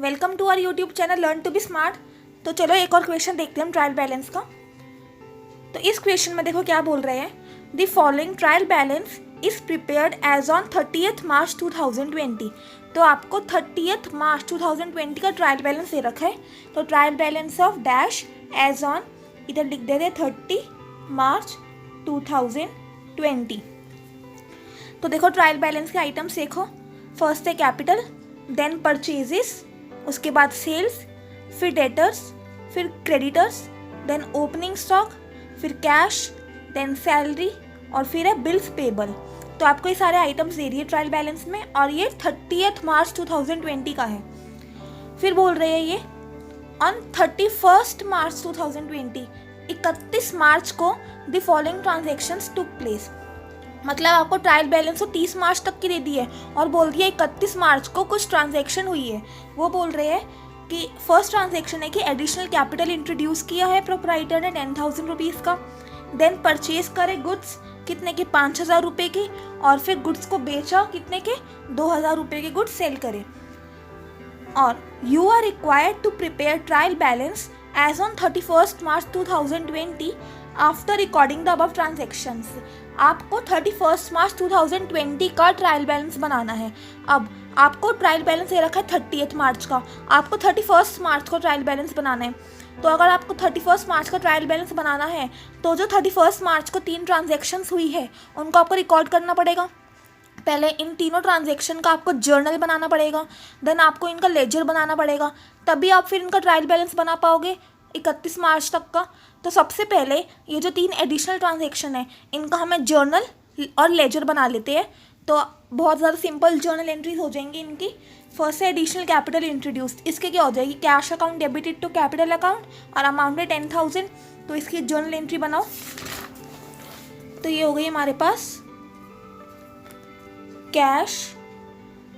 Welcome to our YouTube channel learn to be smart. तो चलो एक और क्वेश्चन देखते हैं हम ट्रायल बैलेंस का। तो इस क्वेश्चन में देखो क्या बोल रहे हैं, the following trial balance is prepared as on 30th March 2020। तो आपको 30th मार्च 2020 का ट्रायल बैलेंस दे रखा है। तो trial balance of dash as on, इधर लिख देते 30 मार्च 2020। तो देखो ट्रायल बैलेंस के आइटम्स देखो, फर्स्ट है कैपिटल, देन परचेजेस, उसके बाद सेल्स, फिर डेटर्स, फिर क्रेडिटर्स, देन ओपनिंग स्टॉक, फिर कैश, देन सैलरी और फिर है बिल्स पेबल। तो आपको ये सारे आइटम्स दे रही है ट्रायल बैलेंस में और ये 30th मार्च 2020 का है। फिर बोल रहे हैं ये ऑन 31st मार्च 2020, 31 मार्च को the following transactions took place. मतलब आपको ट्रायल बैलेंस तो 30 मार्च तक की दे दी है और बोल दिया 31 मार्च को कुछ ट्रांजैक्शन हुई है। वो बोल रहे हैं कि फर्स्ट ट्रांजैक्शन है कि एडिशनल कैपिटल इंट्रोड्यूस किया है प्रोप्राइटर ने 10,000 रुपीज़ का, देन परचेज करे गुड्स कितने के 5,000 रुपये की, और फिर गुड्स को बेचा कितने के 2,000 रुपये के गुड्स सेल करे। और you are required to prepare trial balance as on 31st March 2020 after recording the above transactions. आपको 31st मार्च 2020 का ट्रायल बैलेंस बनाना है। अब आपको ट्रायल बैलेंस दे रखा है 30th मार्च का, आपको 31st मार्च को ट्रायल बैलेंस बनाना है। तो अगर आपको 31st मार्च का ट्रायल बैलेंस बनाना है तो जो 31st मार्च को 3 ट्रांजेक्शन्स हुई है उनको आपको रिकॉर्ड करना पड़ेगा। पहले इन तीनों ट्रांजेक्शन का आपको जर्नल बनाना पड़ेगा, देन आपको इनका लेजर बनाना पड़ेगा, तभी आप फिर इनका ट्रायल बैलेंस बना पाओगे 31 मार्च तक का। तो सबसे पहले ये जो 3 एडिशनल ट्रांजेक्शन है इनका हमें जर्नल और लेजर बना लेते हैं। तो बहुत ज़्यादा सिंपल जर्नल एंट्रीज हो जाएंगी इनकी। फर्स्ट है एडिशनल कैपिटल इंट्रोड्यूस्ड, इसके क्या हो जाएगी, cash account debited to capital account और अमाउंट है 10,000। तो इसकी जर्नल एंट्री बनाओ। तो ये हो गई हमारे पास cash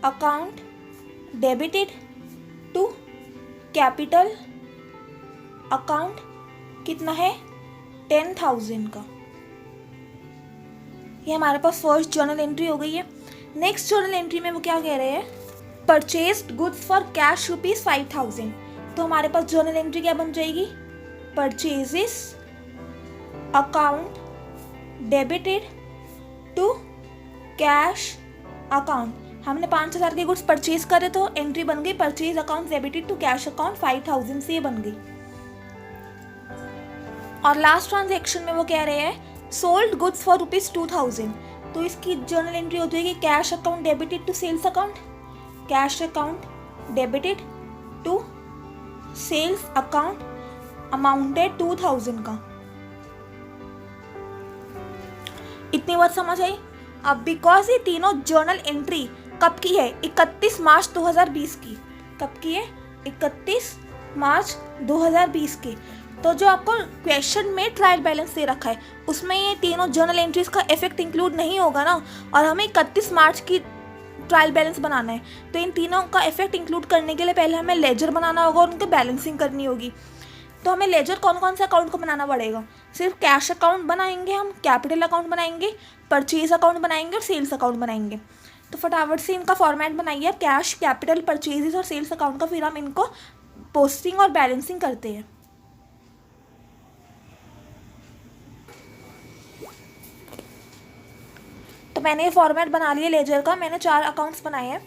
account debited to capital account, कितना है 10,000 का। ये हमारे पास फर्स्ट जर्नल एंट्री हो गई है। नेक्स्ट जर्नल एंट्री में वो क्या कह रहे हैं, परचेज्ड गुड्स फॉर कैश ₹5,000। तो हमारे पास जर्नल एंट्री क्या बन जाएगी, purchases account debited to cash account. हमने 5,000 के गुड्स परचेज करे तो एंट्री बन गई purchase account debited to cash account 5,000 से ये बन गई। और लास्ट ट्रांजेक्शन में वो कह रहे हैं सोल्ड गुड्स फॉर ₹2,000। तो इसकी जर्नल एंट्री हो जाएगी cash account debited to sales account, cash account debited to sales account, amount है 2,000 का। इतनी बात समझ आई। अब बिकॉज ये तीनों जर्नल एंट्री कब की है, 31 मार्च 2020 की। कब की है, 31 मार्च 2020 की। तो जो आपको क्वेश्चन में ट्रायल बैलेंस दे रखा है उसमें ये तीनों जर्नल एंट्रीज का इफेक्ट इंक्लूड नहीं होगा ना, और हमें 31 मार्च की ट्रायल बैलेंस बनाना है। तो इन तीनों का इफेक्ट इंक्लूड करने के लिए पहले हमें लेजर बनाना होगा और उनकी बैलेंसिंग करनी होगी। तो हमें लेजर कौन कौन से अकाउंट को बनाना पड़ेगा, सिर्फ कैश अकाउंट बनाएंगे हम, कैपिटल अकाउंट बनाएंगे, परचेज अकाउंट बनाएंगे और सेल्स अकाउंट बनाएंगे। तो फटाफट से इनका फॉर्मेट बनाइए, कैश, कैपिटल, परचेजेस और सेल्स अकाउंट का, फिर हम इनको पोस्टिंग और बैलेंसिंग करते हैं। तो मैंने ये फॉर्मेट बना लिया लेजर का। मैंने 4 अकाउंट्स बनाए हैं,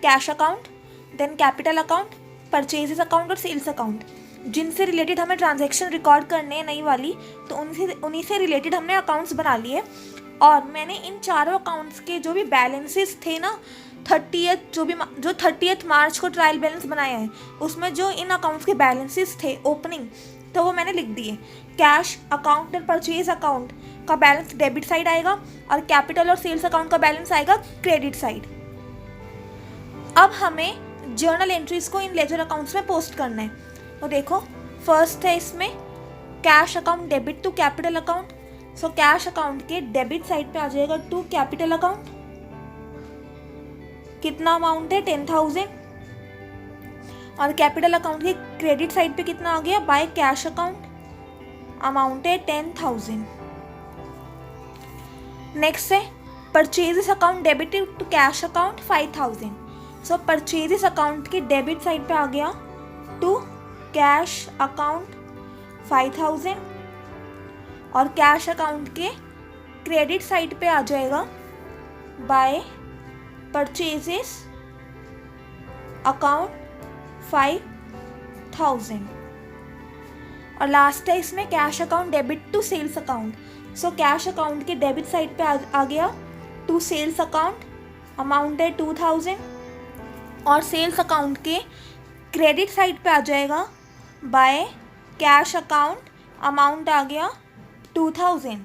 cash account, then capital account, purchases account और सेल्स अकाउंट। जिनसे रिलेटेड हमें ट्रांजैक्शन रिकॉर्ड करने हैं नई वाली, तो उन्हीं से रिलेटेड हमने अकाउंट्स बना लिए। और मैंने इन चारों अकाउंट्स के जो भी बैलेंसेस थे ना, 30th मार्च को ट्रायल बैलेंस बनाया है उसमें जो इन अकाउंट्स के बैलेंसेस थे ओपनिंग, तो वो मैंने लिख दिए। कैश अकाउंट और परचेज अकाउंट का बैलेंस डेबिट साइड आएगा और कैपिटल और सेल्स अकाउंट का बैलेंस आएगा क्रेडिट साइड। अब हमें जर्नल एंट्रीज को इन लेजर अकाउंट्स में पोस्ट करना है। तो देखो फर्स्ट है इसमें cash account debit to capital account. So cash account के डेबिट साइड पे आ जाएगा टू कैपिटल अकाउंट, कितना अमाउंट है 10,000, और कैपिटल अकाउंट के क्रेडिट साइड पे कितना आ गया, बाय कैश अकाउंट, अमाउंट है 10,000। नेक्स्ट है purchases account debited to cash account 5,000। So purchases account के डेबिट साइड पे आ गया टू कैश अकाउंट 5000 और कैश अकाउंट के क्रेडिट साइड पे आ जाएगा बाय परचेजेस अकाउंट 5000 और लास्ट है इसमें cash account debit to sales account. So cash account के डेबिट साइड पे आ गया टू सेल्स अकाउंट, अमाउंट है 2000 और सेल्स अकाउंट के क्रेडिट साइड पे आ जाएगा बाय कैश अकाउंट, अमाउंट आ गया 2000।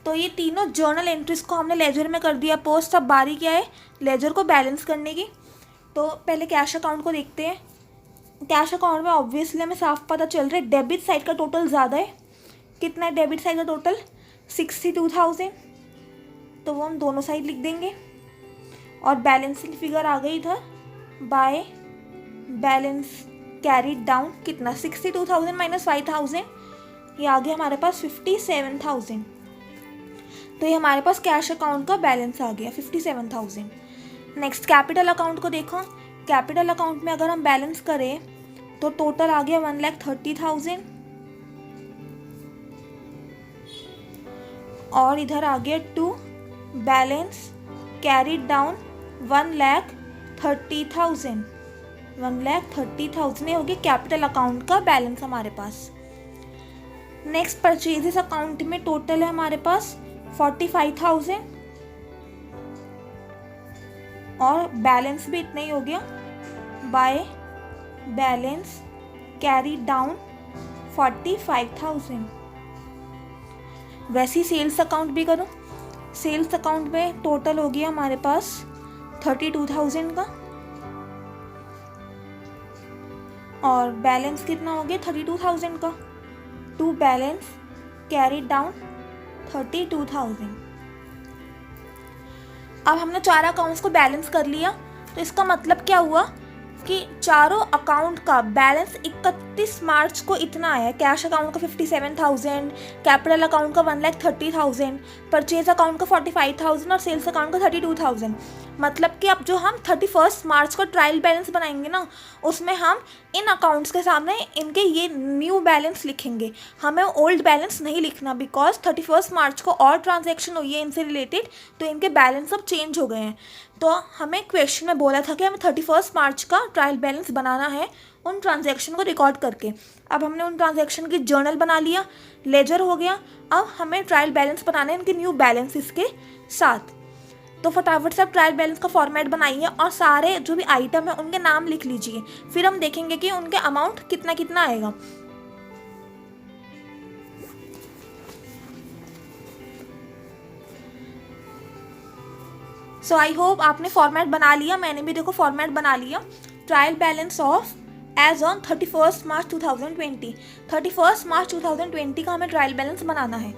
तो ये तीनों जर्नल एंट्रीज को हमने लेजर में कर दिया पोस्ट। अब बारी क्या है लेजर को बैलेंस करने की। तो पहले कैश अकाउंट को देखते हैं। कैश अकाउंट में ऑब्वियसली हमें साफ पता चल रहा है डेबिट साइड का टोटल ज़्यादा है। कितना है डेबिट साइड का टोटल 62,000, तो वो हम दोनों साइड लिख देंगे। और बैलेंसिंग फिगर आ गई इधर बाय बैलेंस कैरीड डाउन, कितना 62,000 माइनस 5,000, ये आ गया हमारे पास 57,000। तो ये हमारे पास कैश अकाउंट का बैलेंस आ गया 57,000। नेक्स्ट कैपिटल अकाउंट को देखो। कैपिटल अकाउंट में अगर हम बैलेंस करें तो टोटल आ गया 1,30,000 और इधर आ गया टू बैलेंस कैरीड डाउन 1,30,000। 1,30,000 ये हो गया कैपिटल अकाउंट का बैलेंस हमारे पास। नेक्स्ट परचेजेस अकाउंट में टोटल है हमारे पास 45,000 और बैलेंस भी इतना ही हो गया बाय बैलेंस कैरी डाउन 45,000। वैसे ही सेल्स अकाउंट भी करो। सेल्स अकाउंट में टोटल हो गया हमारे पास 32,000 का और बैलेंस कितना हो गया 32,000 का। To balance carry down 32,000। अब हमने चार अकाउंट्स को बैलेंस कर लिया। तो इसका मतलब क्या हुआ कि चारों अकाउंट का बैलेंस 31 मार्च को इतना आया। कैश अकाउंट का 57,000, कैपिटल अकाउंट का 1,30,000, परचेज अकाउंट का 45,000 और सेल्स अकाउंट का 32,000। मतलब कि अब जो हम 31 मार्च को ट्रायल बैलेंस बनाएंगे ना, उसमें हम इन अकाउंट्स के सामने इनके ये न्यू बैलेंस लिखेंगे। हमें ओल्ड बैलेंस नहीं लिखना बिकॉज 31 मार्च को और ट्रांजैक्शन हुई है इनसे रिलेटेड, तो इनके बैलेंस अब चेंज हो गए हैं। तो हमें क्वेश्चन में बोला था कि हमें 31 मार्च का ट्रायल बैलेंस बनाना है उन ट्रांजैक्शन को रिकॉर्ड करके। अब हमने उन ट्रांजैक्शन की जर्नल बना लिया, लेजर हो गया। अब हमें ट्रायल बैलेंस बनाना है इनके न्यू बैलेंसेस के साथ। तो फटाफट से आप ट्रायल बैलेंस का फॉर्मेट बनाइए और सारे जो भी आइटम है उनके नाम लिख लीजिए। फिर हम देखेंगे कि उनके अमाउंट कितना कितना आएगा। सो आई होप आपने फॉर्मेट बना लिया। मैंने भी देखो फॉर्मेट बना लिया। Trial balance of as on 31 मार्च 2020। 31 मार्च 2020 का हमें ट्रायल बैलेंस बनाना है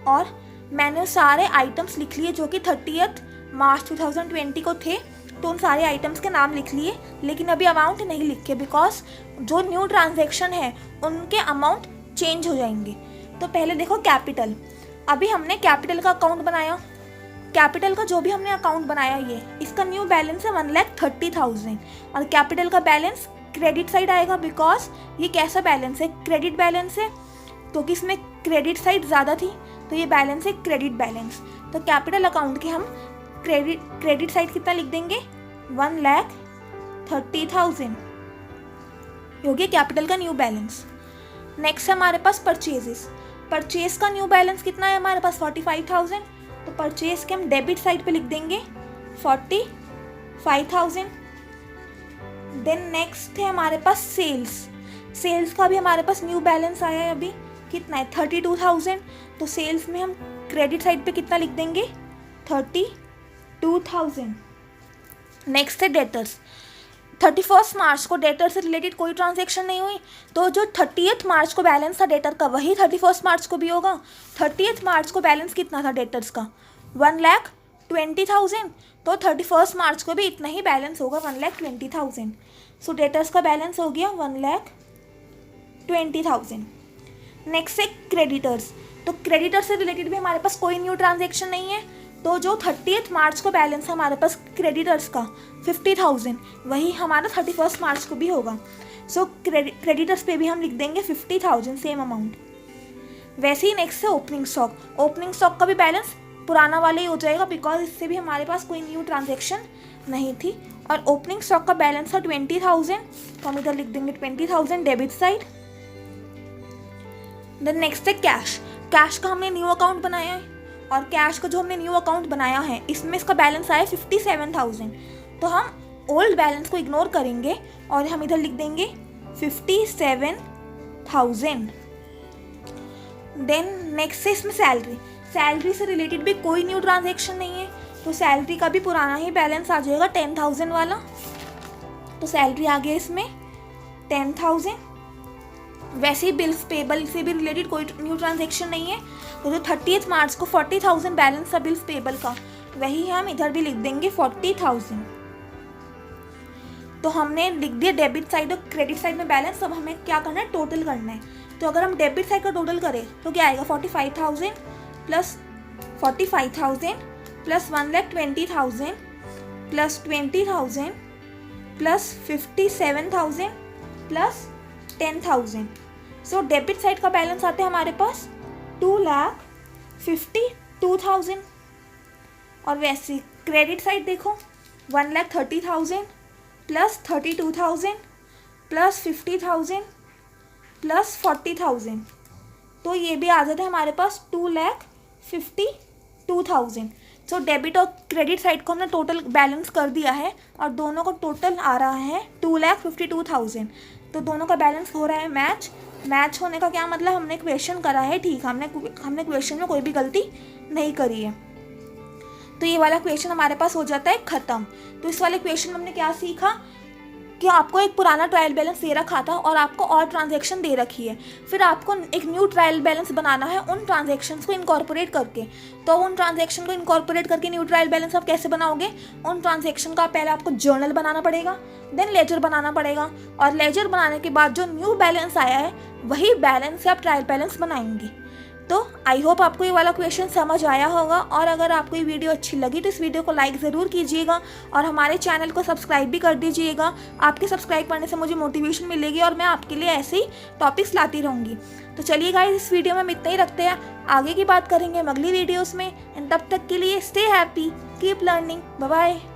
और मैंने सारे आइटम्स लिख लिए जो कि 30 मार्च 2020 को थे। तो उन सारे आइटम्स के नाम लिख लिए, लेकिन अभी अमाउंट नहीं लिखे बिकॉज जो न्यू ट्रांजैक्शन है उनके अमाउंट चेंज हो जाएंगे। तो पहले देखो कैपिटल। अभी हमने कैपिटल का अकाउंट बनाया। कैपिटल का जो भी हमने अकाउंट बनाया ये इसका न्यू बैलेंस है 1,30,000 और कैपिटल का बैलेंस क्रेडिट साइड आएगा बिकॉज ये कैसा बैलेंस है, क्रेडिट बैलेंस है, क्योंकि इसमें क्रेडिट साइड ज़्यादा थी तो ये बैलेंस है क्रेडिट बैलेंस। तो कैपिटल अकाउंट के हम क्रेडिट साइड कितना लिख देंगे 1,30,000 हो गया कैपिटल का न्यू बैलेंस। नेक्स्ट हमारे पास परचेजेस। परचेज का न्यू बैलेंस कितना है हमारे पास 45,000। तो परचेज के हम डेबिट साइड पे लिख देंगे 45,000। देन नेक्स्ट है हमारे पास सेल्स। सेल्स का भी हमारे पास न्यू बैलेंस आया है अभी, कितना है 32,000। तो सेल्स में हम क्रेडिट साइड पे कितना लिख देंगे 32,000। नेक्स्ट है डेटर्स। 31 मार्च को डेटर से रिलेटेड कोई ट्रांजैक्शन नहीं हुई, तो जो 30 मार्च को बैलेंस था डेटर का वही 31 मार्च को भी होगा। 30 मार्च को बैलेंस कितना था डेटर्स का 1,20,000। तो 31 मार्च को भी इतना ही बैलेंस होगा 1,20,000। सो डेटर्स का बैलेंस हो गया 1,20,000। नेक्स्ट है क्रेडिटर्स। तो क्रेडिटर से रिलेटेड भी हमारे पास कोई न्यू ट्रांजैक्शन नहीं है, तो जो 30 मार्च को बैलेंस है हमारे पास क्रेडिटर्स का 50,000, वही हमारा 31 मार्च को भी होगा। सो क्रेडिटर्स पे भी हम लिख देंगे 50,000 सेम अमाउंट। वैसे ही नेक्स्ट है ओपनिंग स्टॉक। ओपनिंग स्टॉक का भी बैलेंस पुराना वाला ही हो जाएगा बिकॉज इससे भी हमारे पास कोई न्यू ट्रांजेक्शन नहीं थी। और ओपनिंग स्टॉक का बैलेंस है 20,000, तो हम इधर लिख देंगे 20,000 डेबिट साइड। देन नेक्स्ट है कैश। कैश का हमने न्यू अकाउंट बनाया है और कैश का जो हमने न्यू अकाउंट बनाया है इसमें इसका बैलेंस आया 57,000, तो हम ओल्ड बैलेंस को इग्नोर करेंगे और हम इधर लिख देंगे 57,000। देन नेक्स्ट है इसमें सैलरी। सैलरी से रिलेटेड भी कोई न्यू ट्रांजेक्शन नहीं है, तो सैलरी का भी पुराना ही बैलेंस आ जाएगा 10,000 वाला। तो सैलरी आ गया इसमें 10,000। वैसे ही बिल्स पेबल से भी रिलेटेड कोई न्यू ट्रांजेक्शन नहीं है, तो जो 30 मार्च को 40,000 बैलेंस था बिल्स पेबल का, वही हम इधर भी लिख देंगे 40,000। तो हमने लिख दिया डेबिट साइड और क्रेडिट साइड में बैलेंस। अब हमें क्या करना है, टोटल करना है। तो अगर हम डेबिट साइड का टोटल करें तो क्या आएगा, 45,000 plus 45,000 plus 1,20,000 plus 20,000 plus 57,000 plus 10,000। So debit side का बैलेंस आता है हमारे पास 2,52,000। और वैसे क्रेडिट साइड देखो 1,30,000 प्लस 32,000 प्लस 50,000 प्लस 40,000, तो ये भी आ जाता है हमारे पास 2,52,000। सो डेबिट और क्रेडिट साइड को हमने टोटल बैलेंस कर दिया है और दोनों का टोटल आ रहा है 2,52,000। तो दोनों का बैलेंस हो रहा है मैच। मैच होने का क्या मतलब, हमने क्वेश्चन करा है ठीक, हमने क्वेश्चन में कोई भी गलती नहीं करी है। तो ये वाला क्वेश्चन हमारे पास हो जाता है ख़त्म। तो इस वाले क्वेश्चन में हमने क्या सीखा कि आपको एक पुराना ट्रायल बैलेंस दे रखा था और आपको और ट्रांजैक्शन दे रखी है, फिर आपको एक न्यू ट्रायल बैलेंस बनाना है उन ट्रांजैक्शंस को इनकॉर्पोरेट करके। तो उन ट्रांजैक्शन को इनकॉर्पोरेट करके न्यू ट्रायल बैलेंस आप कैसे बनाओगे, उन ट्रांजैक्शन का पहले आपको जर्नल बनाना पड़ेगा, देन लेजर बनाना पड़ेगा, और लेजर बनाने के बाद जो न्यू बैलेंस आया है वही बैलेंस से आप ट्रायल बैलेंस बनाएंगे। तो आई होप आपको ये वाला क्वेश्चन समझ आया होगा, और अगर आपको ये वीडियो अच्छी लगी तो इस वीडियो को लाइक ज़रूर कीजिएगा और हमारे चैनल को सब्सक्राइब भी कर दीजिएगा। आपके सब्सक्राइब करने से मुझे मोटिवेशन मिलेगी और मैं आपके लिए ऐसे ही टॉपिक्स लाती रहूँगी। तो चलिए गाइस, इस वीडियो में हम इतना ही रखते हैं, आगे की बात करेंगे हम अगली वीडियोज़ में। एंड तब तक के लिए stay happy, keep learning, bye bye.